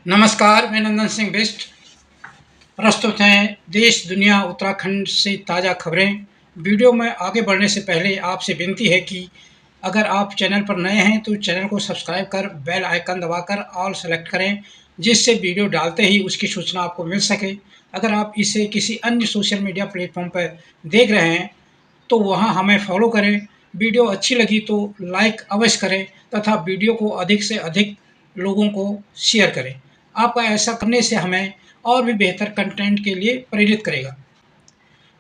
नमस्कार, मैं नंदन सिंह बिष्ट। प्रस्तुत हैं देश, दुनिया, उत्तराखंड से ताज़ा खबरें। वीडियो में आगे बढ़ने से पहले आपसे विनती है कि अगर आप चैनल पर नए हैं तो चैनल को सब्सक्राइब कर बेल आइकन दबाकर ऑल सेलेक्ट करें, जिससे वीडियो डालते ही उसकी सूचना आपको मिल सके। अगर आप इसे किसी अन्य सोशल मीडिया प्लेटफॉर्म पर देख रहे हैं तो वहां हमें फॉलो करें। वीडियो अच्छी लगी तो लाइक अवश्य करें तथा वीडियो को अधिक से अधिक लोगों को शेयर करें। आपका ऐसा करने से हमें और भी बेहतर कंटेंट के लिए प्रेरित करेगा।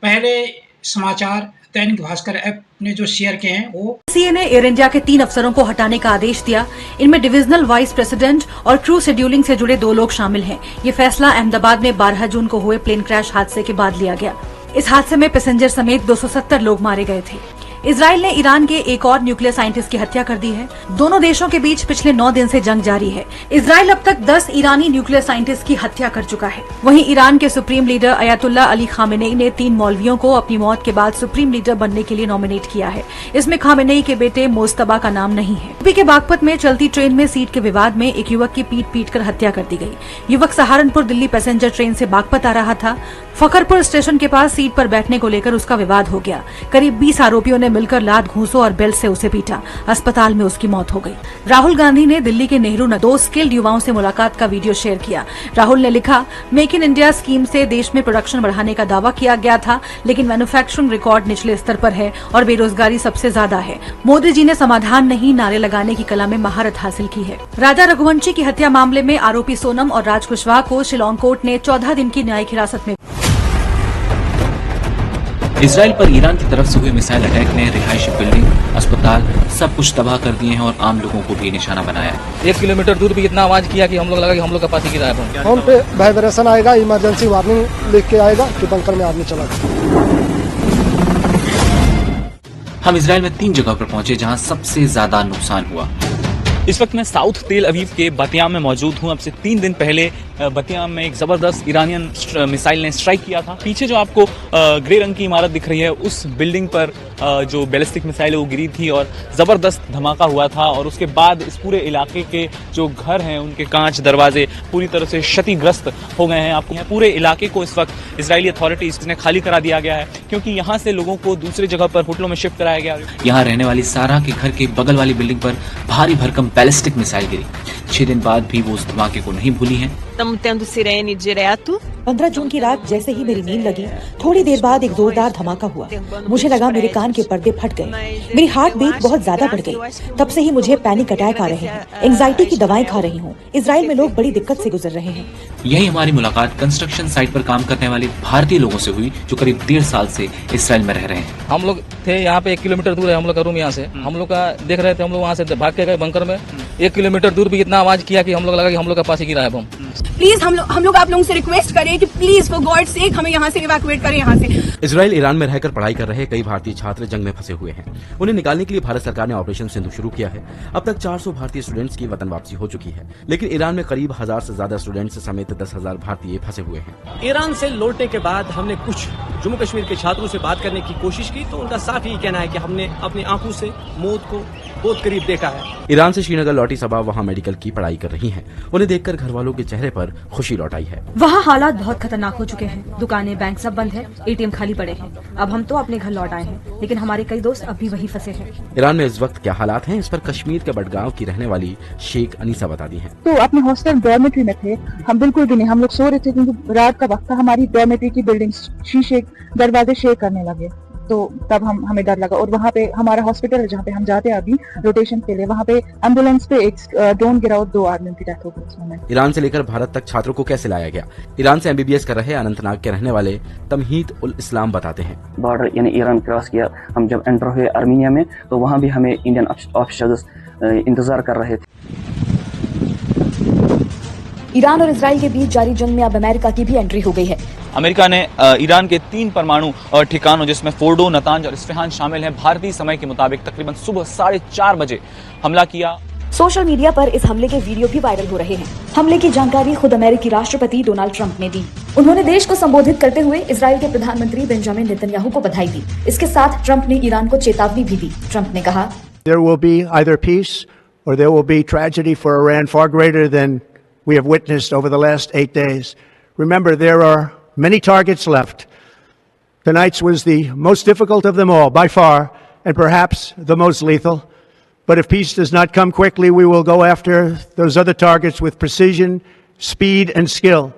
पहले समाचार दैनिक भास्कर ऐप ने जो शेयर किए हैं वो सीए ने एयर इंडिया के 3 अफसरों को हटाने का आदेश दिया। इनमें डिविजनल वाइस प्रेसिडेंट और क्रू शेड्यूलिंग से जुड़े 2 लोग शामिल हैं। ये फैसला अहमदाबाद में 12 जून को हुए प्लेन क्रैश हादसे के बाद लिया गया। इस हादसे में पैसेंजर समेत 270 लोग मारे गए थे। इजराइल ने ईरान के एक और न्यूक्लियर साइंटिस्ट की हत्या कर दी है। दोनों देशों के बीच पिछले 9 दिन से जंग जारी है। इजराइल अब तक 10 ईरानी न्यूक्लियर साइंटिस्ट की हत्या कर चुका है। वहीं ईरान के supreme leader Ayatollah Ali Khamenei ने 3 मौलवियों को अपनी मौत के बाद सुप्रीम लीडर बनने के लिए नॉमिनेट किया है। इसमें खामेनेई के बेटे मोस्तबा का नाम नहीं है। यूपी के बागपत में चलती ट्रेन में सीट के विवाद में एक युवक की पीट कर हत्या कर दी गई। युवक सहारनपुर दिल्ली पैसेंजर ट्रेन से बागपत आ रहा था। फखरपुर स्टेशन के पास सीट पर बैठने को लेकर उसका विवाद हो गया। करीब 20 आरोपियों ने मिलकर लात घूंसों और बेल्ट से उसे पीटा। अस्पताल में उसकी मौत हो गई। राहुल गांधी ने दिल्ली के नेहरू नगर 2 स्किल्ड युवाओं से मुलाकात का वीडियो शेयर किया। राहुल ने लिखा, मेक इन इंडिया स्कीम से देश में प्रोडक्शन बढ़ाने का दावा किया गया था, लेकिन मैन्युफैक्चरिंग रिकॉर्ड निचले स्तर पर है और बेरोजगारी सबसे ज्यादा है। मोदी जी ने समाधान नहीं, नारे लगाने की कला में महारत हासिल की है। राजा रघुवंशी की हत्या मामले में आरोपी सोनम और राज कुशवाहा को शिलांग कोर्ट ने 14 दिन की न्यायिक हिरासत में। इजराइल पर ईरान की तरफ से हुए मिसाइल अटैक ने रिहायशी बिल्डिंग, अस्पताल सब कुछ तबाह कर दिए हैं और आम लोगों को भी निशाना बनाया है। 1 किलोमीटर दूर भी इतना आवाज किया कि हम लोग लगा कि हम लोग का पास ही गिरा है। फोन पे वाइब्रेशन आएगा, इमरजेंसी वार्निंग लिख के आएगा कि बंकर में आदमी चला गया। हम इजराइल में 3 जगह पर पहुंचे जहां सबसे ज्यादा नुकसान हुआ। इस वक्त मैं साउथ तेल अवीव के बतियाम में मौजूद हूं। अब से 3 दिन पहले बतियाम में एक जबरदस्त ईरानियन मिसाइल ने स्ट्राइक किया था। पीछे जो आपको ग्रे रंग की इमारत दिख रही है, उस बिल्डिंग पर जो बैलिस्टिक मिसाइल है वो गिरी थी और जबरदस्त धमाका हुआ था। और उसके बाद इस पूरे इलाके के जो घर हैं उनके कांच दरवाजे पूरी तरह से क्षतिग्रस्त हो गए हैं। आपको पूरे इलाके को इस वक्त इजरायली अथॉरिटीज ने खाली करा दिया गया है, क्योंकि यहाँ से लोगों को दूसरी जगह पर होटलों में शिफ्ट कराया गया। यहाँ रहने वाली सारा के घर के बगल वाली बिल्डिंग पर भारी भरकम बैलिस्टिक मिसाइल गिरी। 6 दिन बाद भी वो उस धमाके को नहीं भूली हैं। 15 जून की रात जैसे ही मेरी नींद लगी, थोड़ी देर बाद एक जोरदार धमाका हुआ। मुझे लगा मेरे कान के पर्दे फट गए। मेरी हार्ट बीट बहुत ज्यादा बढ़ गई। तब से ही मुझे पैनिक अटैक आ रहे हैं। एंजाइटी की दवाएं खा रही हूँ। इजराइल में लोग बड़ी दिक्कत से गुजर रहे हैं। यही हमारी मुलाकात कंस्ट्रक्शन साइट पर काम करने वाले भारतीय लोगों से हुई, जो करीब 1.5 साल से इजराइल में रह रहे हैं। हम लोग थे यहाँ पे 1 किलोमीटर दूर है हम लोग का रूम। यहाँ से हम लोग का देख रहे थे, हम लोग वहाँ से भाग के गए बंकर में। 1 किलोमीटर दूर भी इतना आवाज किया कि हम लोग लगा कि हम लोग का पास ही गिरा है बम। प्लीज हम लोग आप लोगों से रिक्वेस्ट करें कि प्लीज फॉर गॉड सेक हमें यहाँ से इवैक्यूएट करें यहाँ से। इजराइल ईरान में रहकर पढ़ाई कर रहे कई भारतीय छात्र जंग में फंसे हुए हैं। उन्हें निकालने के लिए भारत सरकार ने ऑपरेशन सिंधु शुरू किया है। अब तक 400 भारतीय स्टूडेंट्स की वतन वापसी हो चुकी है, लेकिन ईरान में करीब 1000 से ज्यादा स्टूडेंट्स समेत 10,000 भारतीय फंसे हुए हैं। ईरान से लौटने के बाद हमने कुछ जम्मू कश्मीर के छात्रों से बात करने की कोशिश की, तो उनका साफ यही कहना है कि हमने अपनी आंखों से मौत को बहुत करीब देखा है। ईरान से श्रीनगर लौटी सबा वहाँ मेडिकल की पढ़ाई कर रही हैं। उन्हें देखकर घर वालों के चेहरे पर खुशी लौट आई है। वहाँ हालात बहुत खतरनाक हो चुके हैं। दुकानें, बैंक सब बंद है। ATM खाली पड़े हैं। अब हम तो अपने घर लौट आए हैं, लेकिन हमारे कई दोस्त अब भी वहीं फंसे हैं। ईरान में इस वक्त क्या हालात हैं, इस पर कश्मीर के बडगांव की रहने वाली शेख अनीसा बताती हैं। तो अपने हॉस्टल डॉर्मेट्री में थे हम, बिल्कुल भी नहीं। हम लोग सो रहे थे क्योंकि रात का वक्त था। हमारी डॉर्मेट्री की बिल्डिंग शीशे दरवाजे शेक करने लगे, तो तब हमें डर लगा। और वहाँ पे हमारा हॉस्पिटल है जहाँ पे हम जाते हैं अभी रोटेशन के लिए, वहाँ पे एम्बुलेंस पे एक ड्रोन गिरा और 2 आदमियों की डेथ हो गई। ईरान से लेकर भारत तक छात्रों को कैसे लाया गया? ईरान से MBBS कर रहे अनंतनाग के रहने वाले तमहीद उल इस्लाम बताते हैं। बॉर्डर यानी ईरान क्रॉस किया, हम जब एंटर हुए आर्मीनिया में, तो वहाँ भी हमें इंडियन ऑफिसर्स इंतजार कर रहे थे। ईरान और इजराइल के बीच जारी जंग में अब अमेरिका की भी एंट्री हो गई है। अमेरिका ने ईरान के 3 परमाणु ठिकानों जिसमें फोर्डो, नतांज और इस्फहान शामिल हैं, भारतीय समय के मुताबिक तकरीबन सुबह 4:30 बजे हमला किया। सोशल मीडिया पर इस हमले के वीडियो भी वायरल हो रहे हैं। हमले की जानकारी खुद अमेरिकी राष्ट्रपति डोनाल्ड ट्रंप ने दी। उन्होंने देश को संबोधित करते हुए इजराइल के प्रधानमंत्री बेंजामिन नेतन्याहू को बधाई दी। इसके साथ ट्रंप ने ईरान को चेतावनी भी दी। ट्रंप ने कहा, There will be either peace or there will be tragedy for Iran far greater than we have witnessed over the last 8 days. Remember, there are many targets left. Tonight's was the most difficult of them all, by far, and perhaps the most lethal. But if peace does not come quickly, we will go after those other targets with precision, speed, and skill.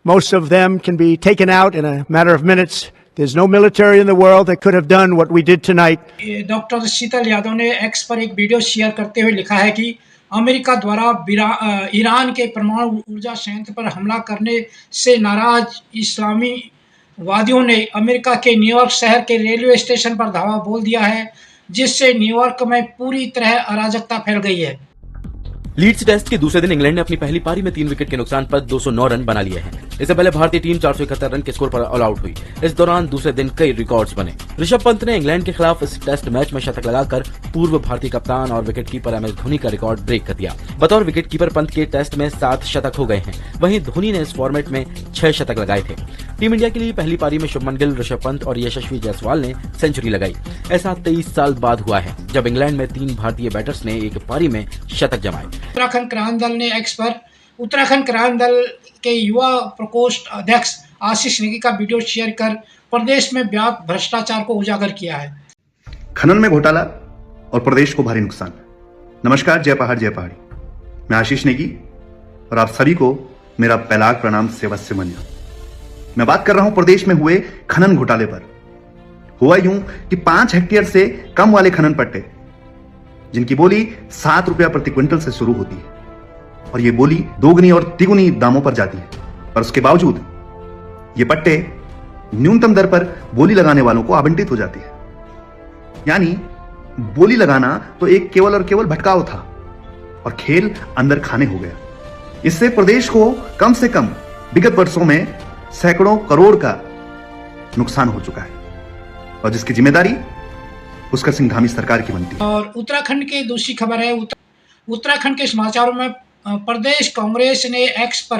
Most of them can be taken out in a matter of minutes. There's no military in the world that could have done what we did tonight. Doctor Sheetal Yadav ने X पर एक video share करते हुए लिखा है कि America द्वारा Iran के परमाणु ऊर्जा संयंत्र पर हमला करने से नाराज इस्लामी वादियों ने अमेरिका के न्यूयॉर्क शहर के रेलवे स्टेशन पर धावा बोल दिया है, जिससे न्यूयॉर्क में पूरी तरह अराजकता फैल गई है। लीड्स टेस्ट के दूसरे दिन इंग्लैंड ने अपनी पहली पारी में 3 विकेट के नुकसान पर 209 रन बना लिए हैं। इससे पहले भारतीय टीम 471 रन के स्कोर पर ऑल आउट हुई। इस दौरान दूसरे दिन कई रिकॉर्ड्स बने। ऋषभ पंत ने इंग्लैंड के खिलाफ इस टेस्ट मैच में शतक लगाकर पूर्व भारतीय कप्तान और विकेटकीपर एम एस धोनी का रिकॉर्ड ब्रेक कर दिया। बतौर विकेटकीपर पंत के टेस्ट में 7 शतक हो गए हैं। वहीं धोनी ने इस फॉर्मेट में 6 शतक लगाए थे। टीम इंडिया के लिए पहली पारी में शुभमन गिल, ऋषभ पंत और यशस्वी जायसवाल ने सेंचुरी लगाई। ऐसा 23 साल बाद हुआ है जब इंग्लैंड में 3 भारतीय बैटर्स ने एक पारी में शतक जमाए। उत्तराखंड क्रांति दल ने एक्स पर उत्तराखंड क्रांति दल के युवा प्रकोष्ठ अध्यक्ष आशीष नेगी का वीडियो शेयर कर प्रदेश में व्याप्त भ्रष्टाचार को उजागर किया है। खनन में घोटाला और प्रदेश को भारी नुकसान। नमस्कार, जय पहाड़ जय पहाड़ी। मैं आशीष नेगी और आप सभी को मेरा पैलाग प्रणाम सेवस्य मन्या। मैं बात कर रहा हूं प्रदेश में हुए खनन घोटाले पर। हुआ यूं कि 5 हेक्टेयर से कम वाले खनन पट्टे, जिनकी बोली 7 रुपया प्रति क्विंटल से शुरू होती है और ये बोली दोगुनी और तिगुनी दामों पर जाती है, पर उसके बावजूद ये पट्टे न्यूनतम दर पर बोली लगाने वालों को आवंटित हो जाती है। यानी बोली लगाना तो एक केवल और केवल भटकाव था और खेल अंदर खाने हो गया। इससे प्रदेश को कम से कम विगत वर्षों में सैकड़ों करोड़ का नुकसान हो चुका है और जिसकी जिम्मेदारी पुष्कर सिंह धामी सरकार की बनती है। और उत्तराखंड की दूसरी खबर है, उत्तराखंड के समाचारों में प्रदेश कांग्रेस ने एक्स पर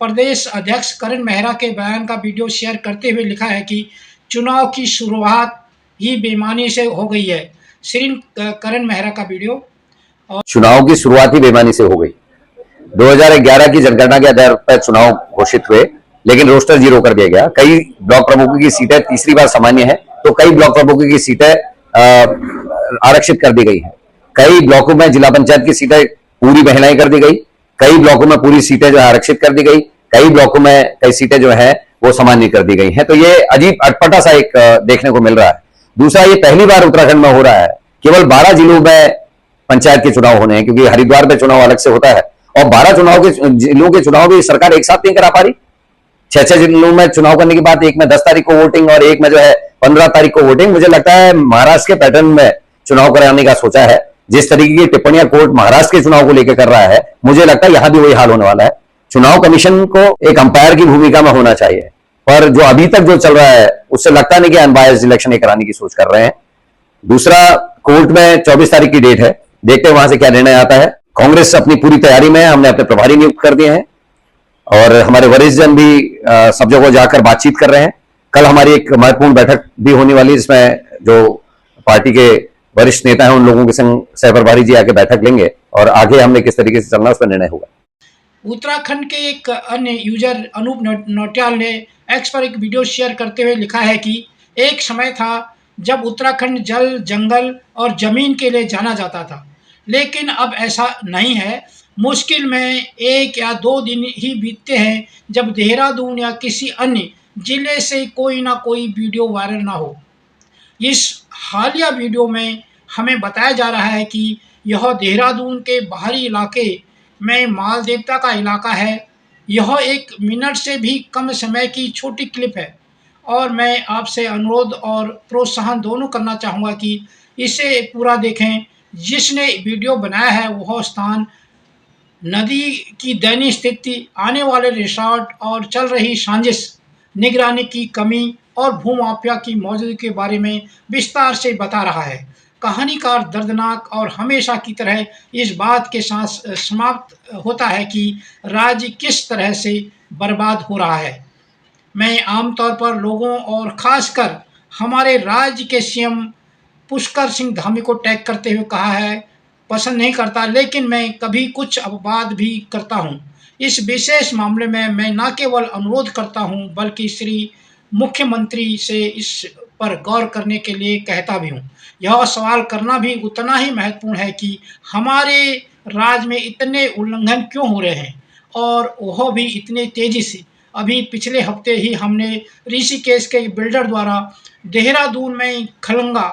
प्रदेश अध्यक्ष करण मेहरा के बयान का वीडियो शेयर करते हुए लिखा है कि चुनाव की शुरुआत ही बेईमानी से हो गई है। श्री करण मेहरा का वीडियो। चुनाव की शुरुआत ही बेईमानी से हो गई। 2011 की जनगणना के आधार पर चुनाव घोषित हुए, लेकिन रोस्टर जीरो कर दिया गया। कई ब्लॉक प्रमुखों की सीटें तीसरी बार सामान्य है, तो कई ब्लॉक प्रमुखों की सीटें आरक्षित कर दी गई है। कई ब्लॉकों में जिला पंचायत की सीटें पूरी महिलाएं कर दी गई, कई ब्लॉकों में पूरी सीटें जो है आरक्षित कर दी गई, कई ब्लॉकों में कई सीटें जो है वो सामान्य कर दी गई हैं। तो ये अजीब अटपटा सा एक देखने को मिल रहा है। दूसरा, ये पहली बार उत्तराखंड में हो रहा है। केवल 12 जिलों में पंचायत के चुनाव होने हैं, क्योंकि हरिद्वार में चुनाव अलग से होता है और 12 जिलों के चुनाव भी सरकार एक साथ नहीं करा पा रही। 6 जिलों में चुनाव करने के बाद एक में 10 तारीख को वोटिंग और एक में जो है 15 तारीख को वोटिंग। मुझे लगता है महाराष्ट्र के पैटर्न में चुनाव कराने का सोचा है। जिस तरीके की टिप्पणियां कोर्ट महाराष्ट्र के चुनाव को लेकर कर रहा है, मुझे लगता है यहां भी वही हाल होने वाला है। चुनाव कमीशन को एक अंपायर की भूमिका में होना चाहिए, पर जो अभी तक जो चल रहा है उससे लगता नहीं कि अनबायस्ड इलेक्शन कराने की सोच कर रहे हैं। दूसरा, कोर्ट में 24 तारीख की डेट है, देखते हैं वहां से क्या निर्णय आता है। कांग्रेस अपनी पूरी तैयारी में है, हमने अपने प्रभारी नियुक्त कर दिए हैं और हमारे वरिष्ठ जन भी सब जगह जाकर बातचीत कर रहे हैं। कल हमारी एक महत्वपूर्ण बैठक भी होने वाली है, जिसमें जो पार्टी के वरिष्ठ नेता हैं उन लोगों के संग सह प्रभारी जी आके बैठक लेंगे और आगे हमने किस तरीके से चलना उस पर निर्णय होगा। उत्तराखंड के एक अन्य यूजर अनूप नौटियाल ने एक्स पर एक वीडियो शेयर करते हुए लिखा है कि एक समय था जब उत्तराखंड जल, जंगल और जमीन के लिए जाना जाता था, लेकिन अब ऐसा नहीं है। मुश्किल में 1 या 2 दिन ही बीतते हैं जब देहरादून या किसी अन्य जिले से कोई ना कोई वीडियो वायरल ना हो। इस हालिया वीडियो में हमें बताया जा रहा है कि यह देहरादून के बाहरी इलाके में माल देवता का इलाका है। यह 1 मिनट से भी कम समय की छोटी क्लिप है और मैं आपसे अनुरोध और प्रोत्साहन दोनों करना चाहूँगा कि इसे पूरा देखें। जिसने वीडियो बनाया है वह स्थान नदी की दयनीय स्थिति, आने वाले रिसोर्ट और चल रही साजिश, निगरानी की कमी और भूमाफिया की मौजूदगी के बारे में विस्तार से बता रहा है। कहानीकार दर्दनाक और हमेशा की तरह इस बात के साथ समाप्त होता है कि राज्य किस तरह से बर्बाद हो रहा है। मैं आमतौर पर लोगों और ख़ासकर हमारे राज्य के सीएम पुष्कर सिंह धामी को टैग करते हुए कहा है पसंद नहीं करता, लेकिन मैं कभी कुछ अपवाद भी करता हूँ। इस विशेष मामले में मैं न केवल अनुरोध करता हूँ बल्कि श्री मुख्यमंत्री से इस पर गौर करने के लिए कहता भी हूँ। यह सवाल करना भी उतना ही महत्वपूर्ण है कि हमारे राज्य में इतने उल्लंघन क्यों हो रहे हैं, और वह भी इतने तेज़ी से। अभी पिछले हफ्ते ही हमने ऋषिकेश के बिल्डर द्वारा देहरादून में खलंगा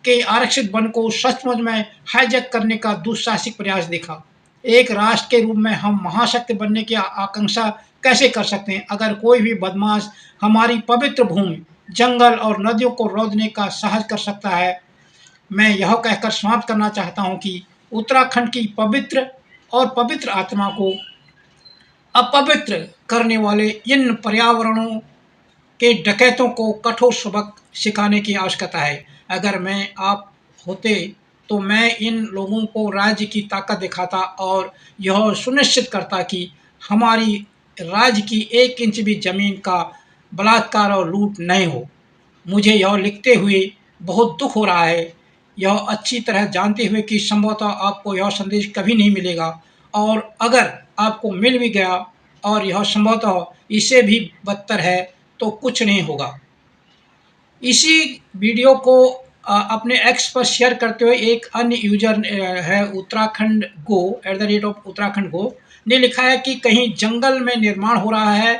के आरक्षित वन को सचमुच में हाईजैक करने का दुस्साहसिक प्रयास देखा। एक राष्ट्र के रूप में हम महाशक्ति बनने की आकांक्षा कैसे कर सकते हैं अगर कोई भी बदमाश हमारी पवित्र भूमि, जंगल और नदियों को रौंदने का साहस कर सकता है। मैं यह कहकर समाप्त करना चाहता हूं कि उत्तराखंड की पवित्र आत्मा को अपवित्र करने वाले इन पर्यावरणों के डकैतों को कठोर सबक सिखाने की आवश्यकता है। अगर मैं आप होते तो मैं इन लोगों को राज्य की ताकत दिखाता और यह सुनिश्चित करता कि हमारी राज्य की 1 इंच भी जमीन का बलात्कार और लूट नहीं हो। मुझे यह लिखते हुए बहुत दुख हो रहा है, यह अच्छी तरह जानते हुए कि संभवतः आपको यह संदेश कभी नहीं मिलेगा, और अगर आपको मिल भी गया और यह संभवतः इससे भी बदतर है तो कुछ नहीं होगा। इसी वीडियो को अपने एक्स पर शेयर करते हुए एक अन्य यूजर है उत्तराखंड गो @उत्तराखंड गो ने लिखा है कि कहीं जंगल में निर्माण हो रहा है,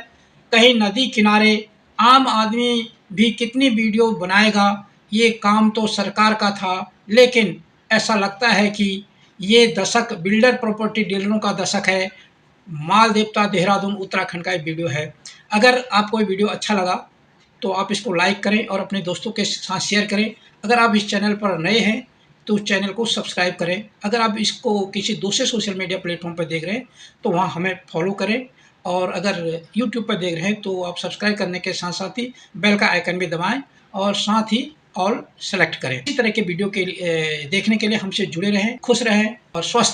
कहीं नदी किनारे। आम आदमी भी कितनी वीडियो बनाएगा, ये काम तो सरकार का था, लेकिन ऐसा लगता है कि ये दशक बिल्डर प्रॉपर्टी डीलरों का दशक है। माल देवता देहरादून उत्तराखंड का एक वीडियो है। अगर आपको ये वीडियो अच्छा लगा तो आप इसको लाइक करें और अपने दोस्तों के साथ शेयर करें। अगर आप इस चैनल पर नए हैं तो उस चैनल को सब्सक्राइब करें। अगर आप इसको किसी दूसरे सोशल मीडिया प्लेटफॉर्म पर देख रहे हैं तो वहाँ हमें फॉलो करें, और अगर यूट्यूब पर देख रहे हैं तो आप सब्सक्राइब करने के साथ साथ ही बेल का आइकन भी दबाएं और साथ ही ऑल सेलेक्ट करें। इसी तरह के वीडियो के देखने के लिए हमसे जुड़े रहें, खुश रहें और स्वस्थ रहें।